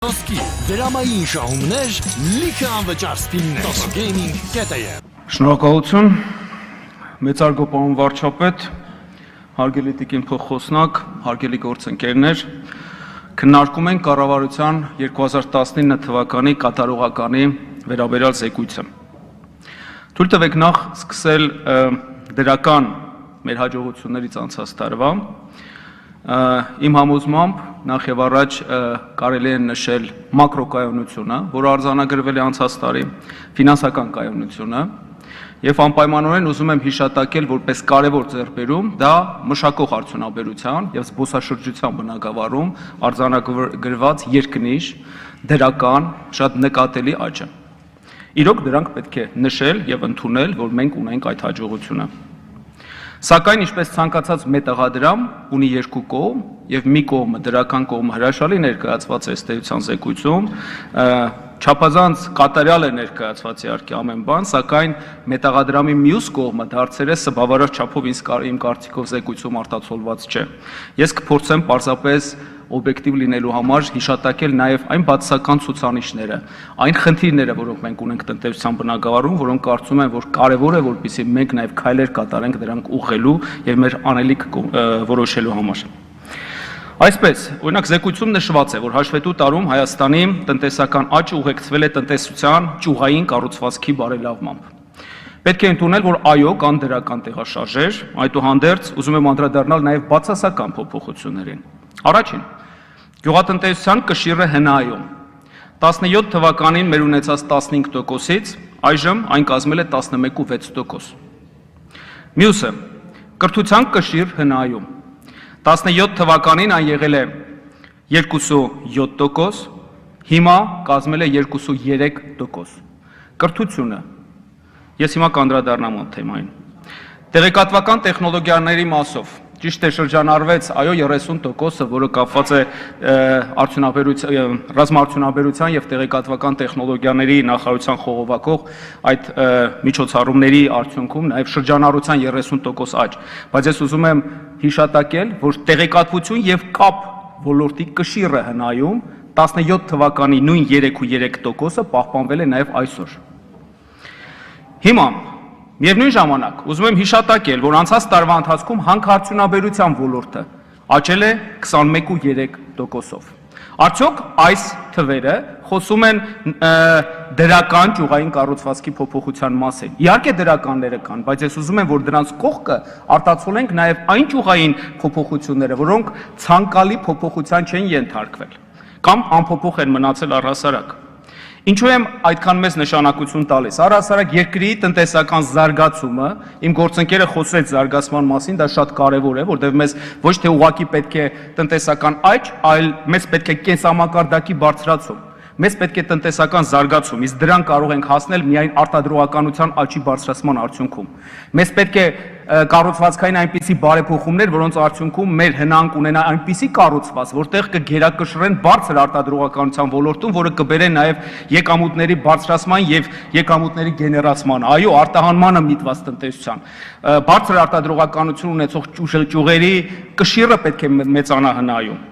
Ոսկի, դրամային շահումներ, լիքը անվճար սպիններ, Gaming կետայը։ Շնորհակալություն, մեծարգո պարոն վարչապետ, հարգելի տիկին փոխխոսնակ, հարգելի գործընկերներ, քննարկում ենք կառավարության 2019 թվականի կատարողականի վերաբերյալ զեկույցը։ Թույլ տվեք նախ սկսել դրական մեր հաջողություններից անցած տարվա։ Իմ համոզմամբ նախ եւ առաջ կարելի է նշել մակրոկայունությունը, որը արձանագրվել է անցած տարի, ֆինանսական կայունությունը, եւ անպայմանորեն ուզում եմ հիշատակել որպես կարևոր ձեռքբերում դա մշակող արդյունաբերության եւ զբոսաշրջության բնագավառում արձանագրված երկնիշ դրական շատ նկատելի աճը։ Իրոք դրանք պետք է նշել եւ ընդունել, որ մենք ունենք այդ հաջողությունը։ Սակայն ինչպես ցանկացած մետաղադրամ ունի երկու կողմ եւ մի կողմը դրական կողմը հրաշալի ներկայացված է ըստ էության զեկույցում, չափազանց կատարյալ է ներկայացված իհարկե ամեն բան, սակայն մետաղադրամի մյուս կողմը դարձել է սբավարար չափով իմ կարծիքով զեկույցում արտացոլված չէ։ Ես կփորձեմ պարզապես օբյեկտիվ լինելու համար հիշատակել նաև այն բացասական ցուցանիշները, այն խնդիրները, որոնք մենք ունենք տնտեսության բնագավառում, որոնք կարծում եմ, որ կարևոր է, որպեսզի մենք նաև քայլեր կատարենք դրանք ուղղելու եւ մեր անելիք որոշելու համար։ Այսպես, օրինակ զեկույցում նշված է, որ հաշվետու տարում Հայաստանի տնտեսական աճը ուղեկցվել է տնտեսության ճյուղային կառուցվածքի բարելավմամբ։ Պետք է ընդունել, որ այո, կան դրական տեղաշարժեր, այդուհանդերձ ուզում եմ անդրադառնալ նաև բացասական փոփոխություններին։ Առաջին, գյուղատնտեսության կշիռը հնայում։ 17 թվականին մեր ունեցած 15%-ից այժմ այն կազմել է 11.6%։ Մյուսը, կրթության կշիռ հնայում։ 17 թվականին այն եղել է 2.7%, հիմա կազմել է 2.3%։ Կրթությունը, ես հիմա կանդրադառնամ այդ թեմային։ Տեղեկատվական տեխնոլոգիաների մասով ճիշտ է շրջանառվեց այո 30%-ը, որը կապված է ռազմաարդյունաբերության եւ տեղեկատվական տեխնոլոգիաների նախարարության խողովակող այդ միջոցառումների արդյունքում նաեւ շրջանառության 30% աճ, բայց ես ուզում եմ հիշատակել, որ տեղեկատվություն եւ կապ ոլորտի կշիռը հնայում 17 թվականի նույն 3.3%-ը պահպանվել է նաեւ այսօր։ Հիմա Միևնույն ժամանակ ուզում եմ հիշատակել, որ անցած տարվա ընթացքում հանքարդյունաբերության ոլորտը աճել է 21.3%-ով։ Արդյոք այս թվերը խոսում են դրական ճյուղային կառուցվածքի փոփոխության մասին։ Իհարկե դրականները կան, բայց ես ուզում եմ, որ դրանց կողքը արտացոլենք նաև այն ճյուղային փոփոխությունները, որոնք ցանկալի փոփոխության չեն ենթարկվել կամ անփոփոխ են մնացել առհասարակ։ Ինչու եմ այդքան մեծ նշանակություն տալիս։ Առհասարակ երկրի տնտեսական զարգացումը, իմ գործընկերը խոսեց զարգացման մասին, դա շատ կարևոր է, որտեղ մեզ ոչ թե ուղղակի պետք է տնտեսական աճ, այլ մեզ պետք է կենսամակարդակի բարձրացում։ Մեզ պետք է տնտեսական զարգացում, իսկ դրան կարող ենք հասնել միայն արտադրողականության աճի բարձրացման արդյունքում։ Մեզ պետք է կառուցվածքային այնպիսի բարեփոխումներ, որոնց արդյունքում մեր հնանք ունենա այնպիսի կառուցված, որտեղ կգերակշռեն բարձր արտադրողականության ոլորտում, որը կբերե նաև եկամուտների բարձրացման եւ եկամուտների գեներացման, այո, արտահանմանը միտված տնտեսության։ Բարձր արտադրողականություն ունեցող ճյուղերի կշիռը պետք է մեծանա հնայում։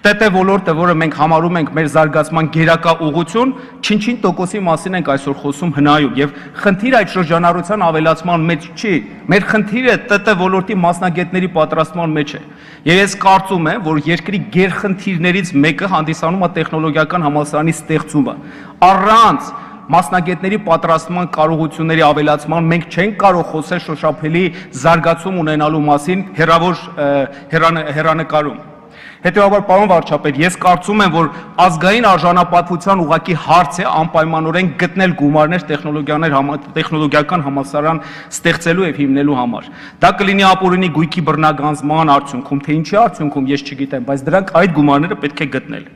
ՏՏ ոլորտը, որը մենք համարում ենք մեր զարգացման գերակա ուղղություն, չինչին տոկոսի մասին ենք այսօր խոսում հնայում եւ խնդիրը այդ շրջանառության ավելացման մեջ չի։ Մեր խնդիրը ՏՏ ոլորտի մասնագետների պատրաստման մեջ է։ Եվ ես կարծում եմ, որ երկրի գերխնդիրներից մեկը հանդիսանում է տեխնոլոգիական համալսարանի ստեղծումը։ Առանց մասնագետների պատրաստման կարողությունների ավելացման մենք չենք կարող խոսել շոշափելի զարգացում ունենալու մասին հեռանկարում։ Հետևաբար, պարոն վարչապետ, ես կարծում եմ, որ ազգային արժանապատվության ուղղակի հարց է անպայմանորեն գտնել գումարներ տեխնոլոգիական համալսարան ստեղծելու եւ հիմնելու համար։ Դա կլինի ապօրինի գույքի բռնագանձման արդյունքում, թե ինչի արդյունքում, ես չգիտեմ, բայց դրանք այդ գումարները պետք է գտնել։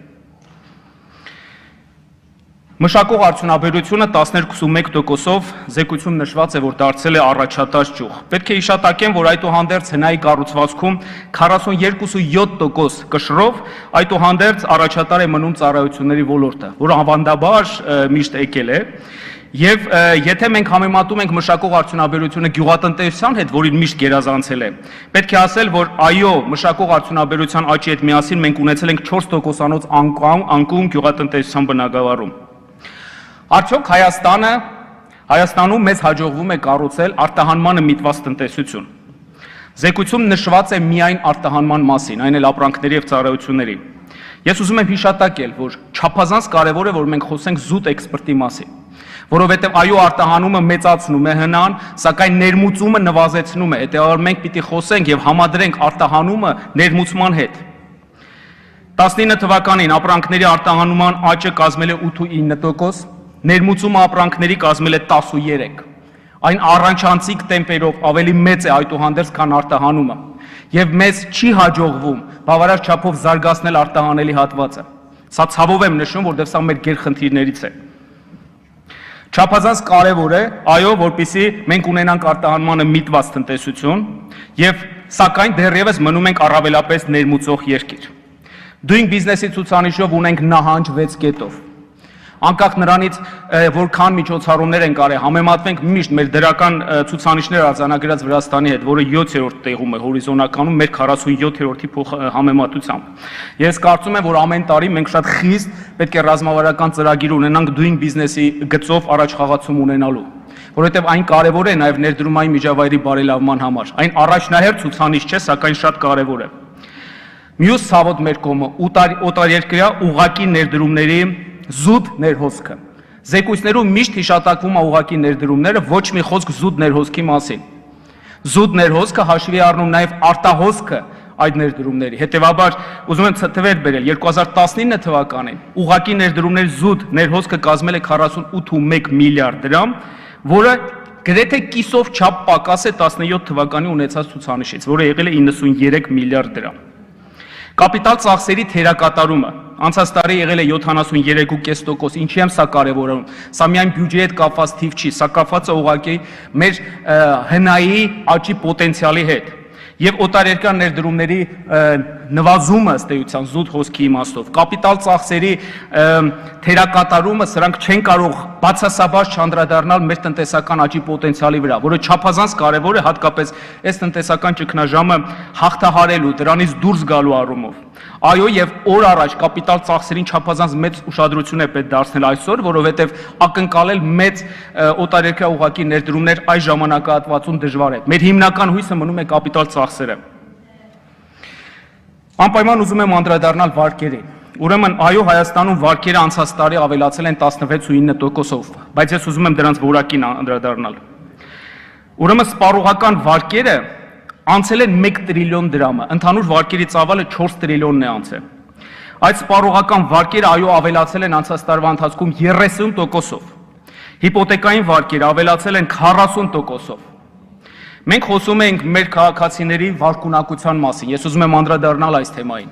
Մշակող արդյունաբերությունը 12.1%-ով զեկույցում նշված է, որ դարձել է առաջատար ճյուղ։ Պետք է հիշատակեմ, որ այդուհանդերձ հնայի կառուցվածքում 42.7% կշռով այդուհանդերձ առաջատար է մնում ծառայությունների ոլորտը, որը ավանդաբար միշտ եկել է, Եվ եթե մենք համեմատում ենք մշակող արդյունաբերությունը գյուղատնտեսության հետ, որին միշտ գերազանցել է, պետք է ասել, որ այո, մշակող արդյունաբերության աճի հետ միասին մենք ունեցել ենք 4%-անոց անկում գյուղատնտեսության բնագավառում։ Արդյոք Հայաստանում մեզ հաջողվում է կառուցել արտահանմանը միտված տնտեսություն։ Զեկույցում նշված է միայն արտահանման մասին, այն էլ ապրանքների եւ ծառայությունների։ Ես ուզում եմ հիշատակել, որ չափազանց կարևոր է, որ մենք խոսենք զուտ էքսպորտի մասին, որովհետև այո, արտահանումը մեծացնում է հնան, սակայն ներմուծումը նվազեցնում է, հետեւաբար մենք պիտի խոսենք եւ համադրենք արտահանումը ներմուծման հետ։ 19 թվականին ապրանքների արտահանման աճը կազմել է 8.9%, ներմուծումը ապրանքների կազմել է 13%։ Այն առանցանցիկ տեմպերով ավելի մեծ է այդուհանդերձ, քան արտահանումը, եւ մեզ չի հաջողվում բավարար չափով զարգացնել արտահանելի հատվածը։ Սա ցավով եմ նշում, որովհետեւ սա մեր գերխնդիրներից է։ Չափազանց կարևոր է, այո, որպեսզի մենք ունենանք արտահանմանը միտված տնտեսություն եւ սակայն դեռևս մնում ենք առավելապես ներմուծող երկիր։ Doing business-ի ցուցանիշով ունենք նահանջ 6 կետով։ Անկախ նրանից, որքան միջոցառումներ են կարել, համեմատվենք միշտ մեր դրական ցուցանիշները արձանագրած Վրաստանի հետ, որը 7-րդ տեղում է հորիզոնականում մեր 47-րդի համեմատությամբ։ Ես կարծում եմ, որ ամեն տարի մենք շատ խիստ պետք է ռազմավարական ծրագիր ունենանք doing business-ի գծով առաջխաղացում ունենալու, որովհետև այն կարևոր է նաև ներդրումային միջավայրի բարելավման համար։ Այն առաջնահերթ ցուցանիշ չէ, սակայն շատ կարևոր է։ Մյուս ցավոտ մեր կողմը օտարերկրյա ուղղակի ներդրումների զուտ ներհոսքը։ Զեկույցներում միշտ հիշատակվում է ուղղակի ներդրումները, ոչ մի խոսք զուտ ներհոսքի մասին։ Զուտ ներհոսքը հաշվի առնում նաև արտահոսքը այդ ներդրումների։ Հետևաբար ուզում եմ թվեր բերել 2019 թվականին ուղղակի ներդրումների զուտ ներհոսքը կազմել է 48.1 միլիարդ դրամ, որը գրեթե կիսով չափ պակաս է 17 թվականի ունեցած ցուցանիշից, որը եղել է 93 միլիարդ դրամ։ Կապիտալ ծախսերի թերակատարումը անցած տարի եղել է 73.5%, ինչի եմ սա կարևորում։ Սա միայն բյուջեի հետ կապված թիվ չի, սա կապված է ուղղակի մեր հնայի աճի պոտենցիալի հետ։ Եվ օտարերկրյա ներդրումների նվազումը ըստ էության զուտ հոսքի իմաստով, կապիտալ ծախսերի թերակատարումը, սրանք չեն կարող բացասաբար չանդրադառնալ մեր տնտեսական աճի պոտենցիալի վրա, որը չափազանց կարևոր է հատկապես այս տնտեսական ճգնաժամը հաղթահարելու, դրանից դուրս գալու առումով։ Այո, եւ օր առաջ կապիտալ ծախսերին չափազանց մեծ ուշադրություն է պետք դարձնել այսօր, որովհետեւ ակնկալել մեծ օտարերկրյա ուղղակի ներդրումներ այս ժամանակահատվածում դժվար է։ Մեր հիմնական հույսը մնում է կապիտալ ծախսերը։ Անպայման ուզում եմ անդրադառնալ վարկերին։ Ուրեմն, այո, Հայաստանում վարկերը անցած տարի ավելացել են 16.9%-ով, բայց ես ուզում եմ դրանց որակին անդրադառնալ։ Ուրեմն, սպառողական վարկերը անցել են 1 տրիլիոն դրամը, ընդհանուր վարկերի ծավալը 4 տրիլիոնն է անցել։ Այդ սպառողական վարկերը այո ավելացել են անցած տարվա ընթացքում 30%-ով։ Հիպոթեկային վարկերը ավելացել են 40%-ով։ Մենք խոսում ենք մեր քաղաքացիների վարկունակության մասին։ Ես ուզում եմ անդրադառնալ այս թեմային։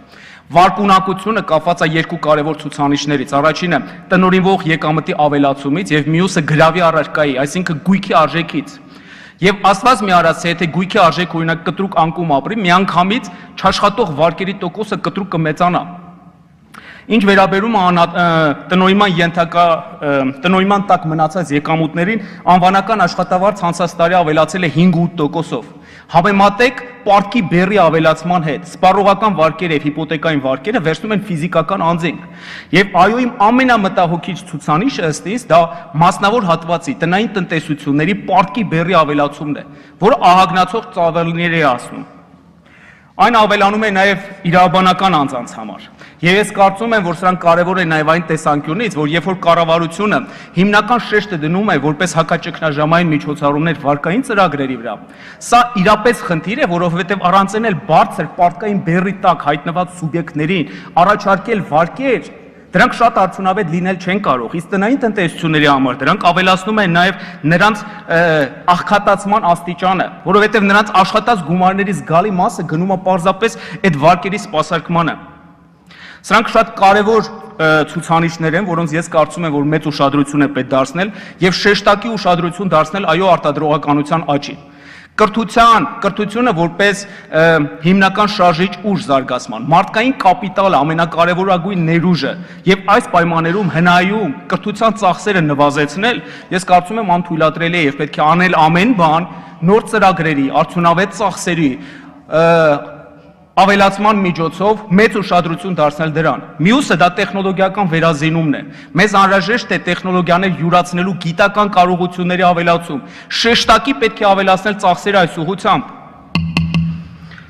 Վարկունակությունը կապված է երկու կարևոր ցուցանիշներից։ Առաջինը տնօրինվող եկամտի ավելացումից եւ մյուսը գրավի առարկայի, այսինքն գույքի արժեքից։ Եվ աստված մի արած, եթե գույքի արժեք օրինակ կտրուկ անկում ապրի, միանգամից չաշխատող վարկերի տոկոսը կտրուկ կմեծանա։ Ինչ վերաբերում տնօրինման տակ մնացած եկամուտներին, անվանական աշխատավարձ անցած տարի ավելացել է 5.8%-ով։ Համեմատեք պարտքի բեռի ավելացման հետ, սպառողական վարկերը եւ հիպոթեկային վարկերը վերցնում են ֆիզիկական անձինք։ Եվ այո, իմ ամենամտահոգիչ ցուցանիշը ըստ իս դա մասնավոր հատվածի տնային տնտեսությունների պարտքի բեռի ավելացումն է, որը ահագնացող ծավալներ է ասում։ Այն ավելանում է նաև իրավաբանական անձանց համար։ Եվ ես կարծում եմ, որ սրանք կարևոր է նաև այն տեսանկյունից, որ երբ որ կառավարությունը հիմնական շեշտը դնում է որպես հակաճգնաժամային միջոցառումներ վարկային ծրագրերի վրա, սա իրապես խնդիր է, որովհետև առանցնել բարձր պարտքային բեռի տակ հայտնված սուբյեկտներին առաջարկել վարկեր, դրանք շատ արդյունավետ լինել չեն կարող, իսկ տնային տնտեսությունների համար դրանք ավելացնում են նաև նրանց աղքատացման աստիճանը, որովհետև նրանց աշխատած գումարների զգալի մասը գնում է պարզապես այդ վարկերի սպասարկմանը։ Սրանք շատ կարևոր ցուցանիշներ են, որոնց ես կարծում եմ, որ մեծ ուշադրություն է պետք դարձնել եւ շեշտակի ուշադրություն դարձնել այո արտադրողականության աճին։ Կրթությունը որպես հիմնական շարժիչ ուժ զարգացման, մարդկային կապիտալը ամենակարևորագույն ներուժը եւ այս պայմաններում հնայում կրթության ծախսերը նվազեցնել, ես կարծում եմ անթույլատրելի է եւ պետք է անել ամեն բան նոր ծրագրերի, արդյունավետ ծախսերի ավելացման միջոցով մեծ ուշադրություն դարձնել դրան։ Մյուսը դա տեխնոլոգիական վերազինումն է։ Մեզ անհրաժեշտ է տեխնոլոգիաներ յուրացնելու գիտական կարողությունների ավելացում։ Շեշտակի պետք է ավելացնել ծախսերը այս ուղղությամբ։